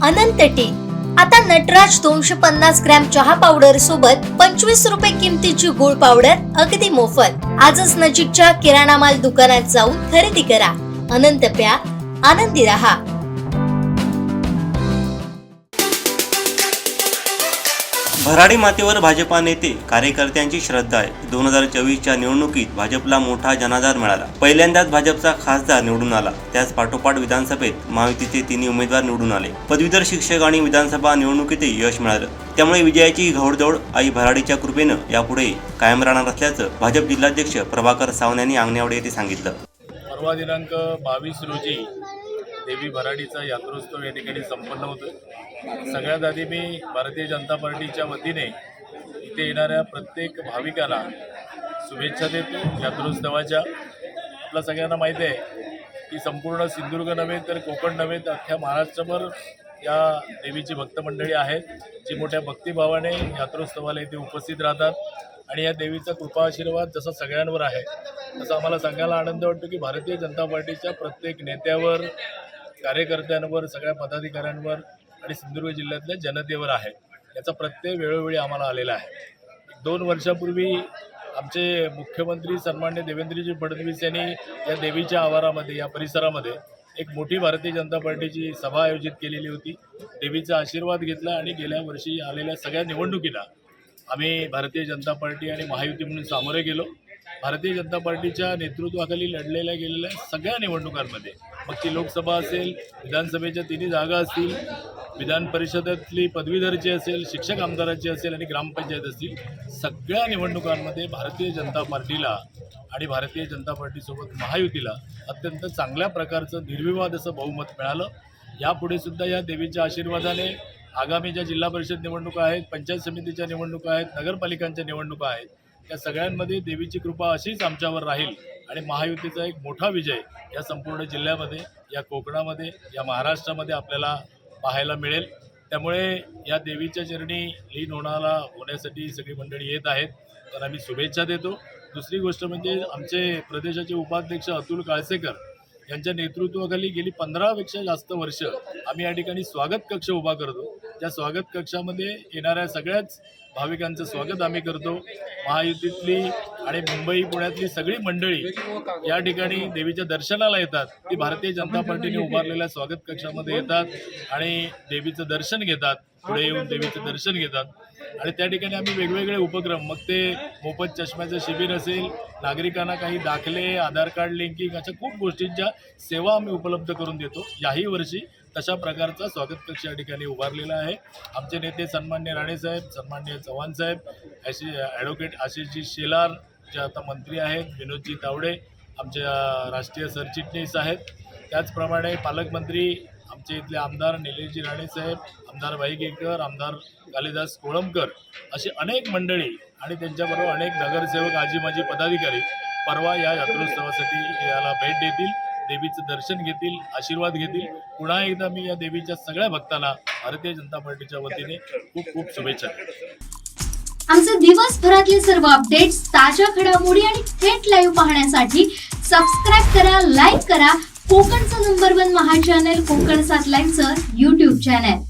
अनंत T. आता Nataraj 250 gram चहा powder सोबत 25 रुपये किमतीची गुळ पावडर अगदी मोफत। आजच नजीकच्या किराणा माल दुकानात जाऊन खरेदी करा। अनंत प्या, आनंदी रहा। भराडी मातेवर भाजपा नेते कार्यकर्त्यांची श्रद्धा आहे। 2024च्या निवडणुकीत भाजपला मोठा जनाधार मिळाला। पहिल्यांदाच भाजपचा खासदार निवडून आला। त्याच पाठोपाठ विधानसभेत महायुतीचे तिन्ही उमेदवार निवडून आले। पदवीधर शिक्षक आणि विधानसभा निवडणुकीतही यश मिळालं। त्यामुळे विजयाची घौडदौड आई भराडीच्या कृपेनं यापुढे कायम राहणार असल्याचं भाजप जिल्हाध्यक्ष प्रभाकर सावंत यांनी आंगणेवाडी येथे सांगितलं। परवा दिनांक 22 रोजी देवी भराडीचा यात्रोत्सव या ठिकाणी संपन्न होतो। सगळ्यात आधी मी भारतीय जनता पार्टीच्या वतीने इथे येणाऱ्या प्रत्येक भाविकांना शुभेच्छा देतो यात्रोत्सवाच्या। आपल्या सगळ्यांना माहिती आहे की संपूर्ण सिंधुदुर्ग नव्हे तर कोकण नव्हे तर अख्ख्या महाराष्ट्रभर या देवीची भक्त मंडळी आहेत, जी मोठ्या भक्तिभावाने यात्रोत्सवाला इथे उपस्थित राहतात। आणि या देवीचा कृपा आशीर्वाद जसा सगळ्यांवर आहे तसं आम्हाला सांगायला आनंद वाटतो की भारतीय जनता पार्टीच्या प्रत्येक नेत्यावर, कार्यकर्त्यांवर, सगळ्या पदाधिकाऱ्यांवर आणि सिंधुदुर्ग जिल्ह्यातल्या जनतेवर आहे। याचा प्रत्यय वेळोवेळी आम्हाला आलेला आहे। 2 वर्षापूर्वी आमचे मुख्यमंत्री सन्मान्य देवेंद्रजी फडणवीस यांनी या देवीच्या आवारामध्ये, या परिसरामध्ये एक मोठी भारतीय जनता पार्टीची सभा आयोजित केलेली होती। देवीचा आशीर्वाद घेतला आणि गेल्या वर्षी आलेल्या सगळ्या निवडणुकीला आम्ही भारतीय जनता पार्टी आणि महायुती म्हणून सामोरे गेलो। भारतीय जनता पार्टीच्या नेतृत्वाखाली लढलेल्या गेलेल्या सगळ्या निवडणुकांमध्ये, मग ती लोकसभा असेल, विधानसभेच्या 3 जागा असतील, विधान परिषदेतली पदवीधरची असेल, शिक्षक आमदाराची असेल आणि ग्रामपंचायत असतील, सगळ्या निवडणुकांमध्ये भारतीय जनता पार्टीला आणि भारतीय जनता पार्टीसोबत महायुतीला अत्यंत चांगल्या प्रकारचं निर्विवाद असं बहुमत मिळालं। यापुढे सुद्धा या देवीच्या आशीर्वादाने आगामी ज्या जिल्हा परिषद निवडणुका आहेत, पंचायत समितीच्या निवडणुका आहेत, नगरपालिकांच्या निवडणुका आहेत, त्या सगळ्यांमध्ये देवीची कृपा अशीच आमच्यावर राहील आणि महायुतीचा एक मोठा विजय या संपूर्ण जिल्ह्यामध्ये, या कोकणामध्ये, या महाराष्ट्रामध्ये आपल्याला पाहायला मिळेल। त्यामुळे या देवीच्या चरणी लीन होण्यासाठी सगळी मंडळी येत आहेत, तर आम्ही शुभेच्छा देतो। दुसरी गोष्ट म्हणजे आमचे प्रदेशाचे उपाध्यक्ष अतुल काळसेकर यांच्या नेतृत्वाखाली गेली 15पेक्षा जास्त वर्ष आम्ही या ठिकाणी स्वागत कक्ष उभा करतो। त्या स्वागत कक्षामध्ये येणाऱ्या सगळ्याच भाविकांचं स्वागत आम्ही करतो। महायुतीतली आणि मुंबई पुण्यातली सगळी मंडळी या ठिकाणी देवीच्या दर्शनाला येतात, ती भारतीय जनता पार्टीने उभारलेल्या स्वागत कक्षामध्ये येतात आणि देवीचं दर्शन घेतात, पुढे येऊन देवीचं दर्शन घेतात। आणि त्या ठिकाणी आम्ही वेगवेगळे उपक्रम, मग ते मोफत चष्म्याचं शिबिर असेल, नागरिकांना काही दाखले, आधार कार्ड लिंकिंग, अशा खूप गोष्टींच्या सेवा आम्ही उपलब्ध करून देतो। याही वर्षी तशा प्रकारचा स्वागत कक्ष या ठिकाणी उभारलेला आहे। आमचे नेते सन्मान्य राणेसाहेब, सन्मान्य चव्हाणसाहेब, ॲडव्होकेट आशिषजी शेलार जे आता मंत्री आहेत, विनोदजी तावडे आमचे राष्ट्रीय सरचिटणीस आहेत, त्याचप्रमाणे पालकमंत्री आमचे इथले आमदार निलेशजी राणेसाहेब, आमदार वाईकेकर, आमदार कालिदास कोळंबकर, अशी अनेक मंडळी आणि त्यांच्याबरोबर अनेक नगरसेवक, आजी माजी पदाधिकारी परवा या यात्रोत्सवासाठी याला भेट देतील, देवीचं दर्शन घेतील, आशीर्वाद घेतील। पुन्हा एकदा मी या देवीच्या सगळ्या भक्तांना भारतीय जनता पार्टीच्या वतीने खूप खूप शुभेच्छा देतो। आमचे दिवसभरातले सर्व अपडेट्स, ताज्या घडामोडी आणि थेट लाईव्ह पाहण्यासाठी सबस्क्राईब करा, लाईक करा कोकणचं नंबर 1 महा चॅनल कोकण 7 लाईव्हचं YouTube चॅनल।